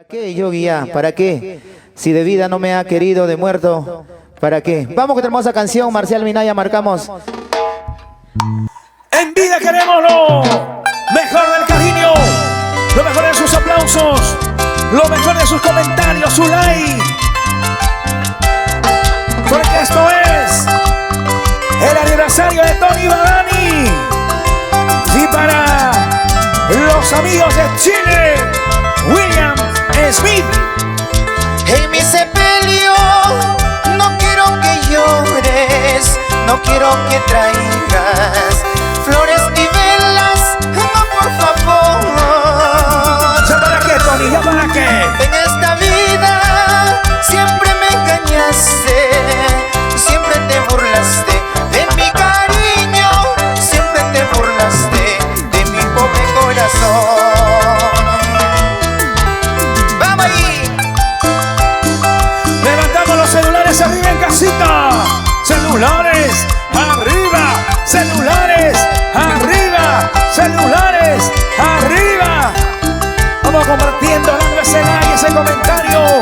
¿Qué, Yogi, ya? ¿Para qué? Si de vida no me ha querido, de muerto, ¿para qué? Vamos con esta hermosa canción, Marcial Minaya, marcamos. En vida queremos lo mejor del cariño, lo mejor de sus aplausos, lo mejor de sus comentarios, su like. Porque esto es el aniversario de Tony Badani. Y para los amigos de Chile, William Smith. En mi sepelio no quiero que llores, no quiero que traigas flores ni velas, no, por favor. ¿Ya para qué, Tony? ¿Ya para qué? En esta vida siempre me engañaste, siempre te burlaste de mi cariño, siempre te burlaste de mi pobre corazón. ¡Vamos ahí! Levantamos los celulares arriba en casita. Celulares arriba, celulares arriba, celulares arriba. Vamos compartiendo, dando ese like, ese comentario.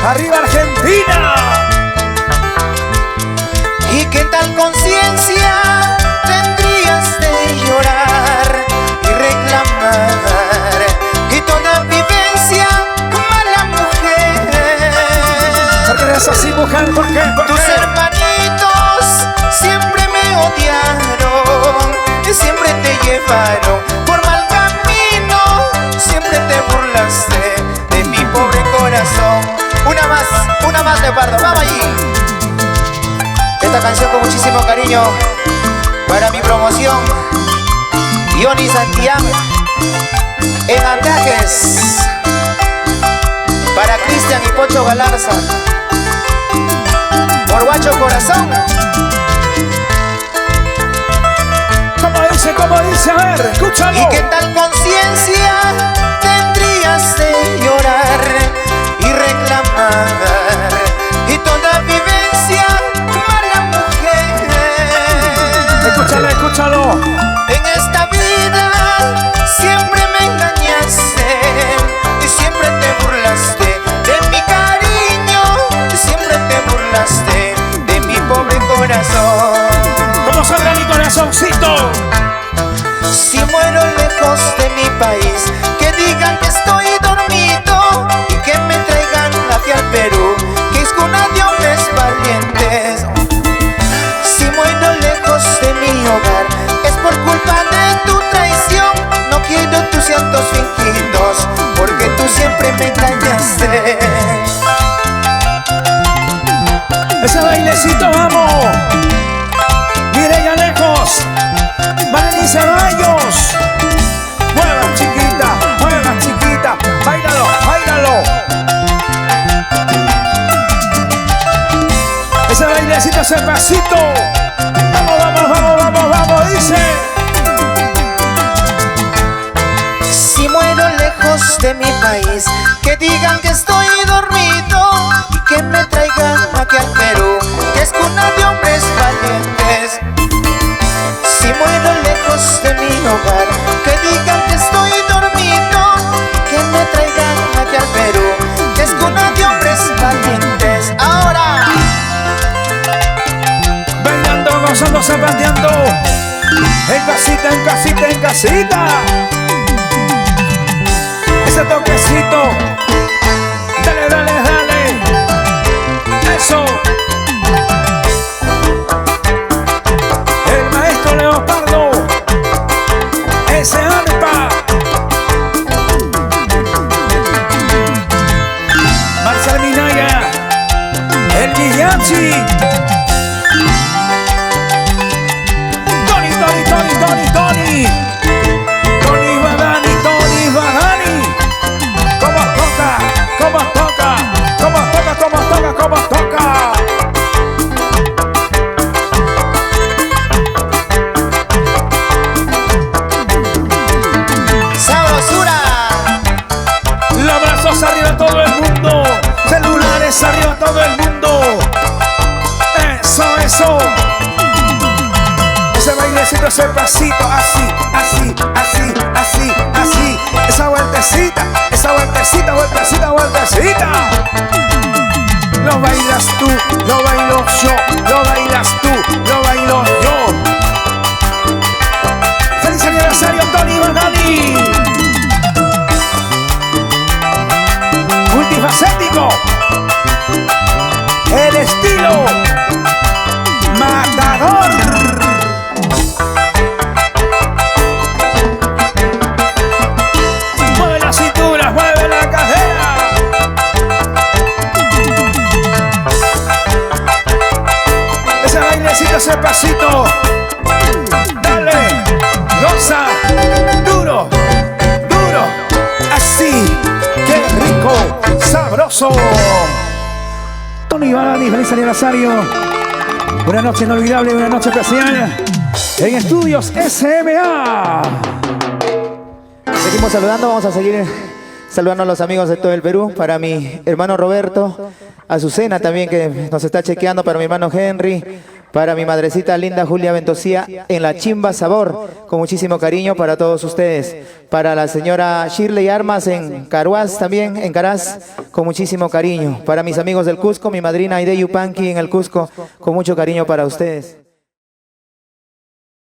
Arriba Argentina. ¿Y qué tal conciencia tendrías de llorar y reclamar? Y toda vivencia, mala mujer. ¿Por qué eres así, mujer? ¿Por qué? ¿Por Tus qué? hermanitos siempre me odiaron y siempre te llevaron por mal camino. Siempre te burlaste de mi pobre corazón. Una más, Leopardo, vamos allí. Esta canción con muchísimo cariño para mi promoción, Johnny Santiago en Andajes, para Cristian y Pocho Galarza, por Guacho Corazón. ¿Cómo dice? A ver, escúchalo. ¿Y qué tal conciencia tendrías de llorar y reclamar? Y toda vivencia, mala mujer. Escúchalo. En esta vida siempre me engañaste y siempre te burlaste de mi cariño, y siempre te burlaste de mi pobre corazón. ¿Cómo saldrá mi corazoncito? Si muero lejos de mi país, que digan que estoy dormido y que me traigan hacia el Perú, que es cuna de hombres valientes. Si muero lejos de mi hogar, es por culpa de tu traición. No quiero tus llantos fingidos, porque tú siempre me engañaste. Ese bailecito, vamos. Mireya lejos. Valeria Ceballos. Mueva chiquita, báilalo. Ese bailecito, ese pasito. Vamos, dice. Si muero lejos de mi país, que digan que estoy dormido y que me traigan aquí al Perú, que es cuna de hombres valientes. Si muero lejos de mi hogar, que digan que estoy dormido y que me traigan aquí al Perú, que es cuna de hombres valientes. Ahora, Bailando, gozando, zapateando. En casita. Ese toquecito. Dale. Eso. El maestro Leopardo. Ese arpa. Marcial Minaya. El Villachi. Tony Badani. ¿Cómo toca? sabrosura. Los brazos arriba todo el mundo. Celulares arriba todo el mundo. Eso. Ese bailecito, ese pasito, así. Esa vueltecita, esa Esa vueltecita, vueltecita, vueltecita. Lo bailas tú, lo bailo yo, lo bailas tú, lo bailo yo. ¡Feliz aniversario, Tony Bardani! Multifacético. El estilo matador. Mueve la cintura, mueve la cadera. Ese bailecito, ese pasito. Dale, goza, duro, duro. Así, qué rico, sabroso. Tony Bardani, feliz aniversario. Una noche inolvidable, una noche especial en Estudios SMA. Seguimos saludando, vamos a seguir saludando a los amigos de todo el Perú. Para mi hermano Roberto, Azucena también que nos está chequeando, para mi hermano Henry, para mi madrecita linda Julia Ventosía en La Chimba Sabor, con muchísimo cariño para todos ustedes. Para la señora Shirley Armas en Caruás también, en Caraz, con muchísimo cariño. Para mis amigos del Cusco, mi madrina Aide Yupanqui en el Cusco, con mucho cariño para ustedes.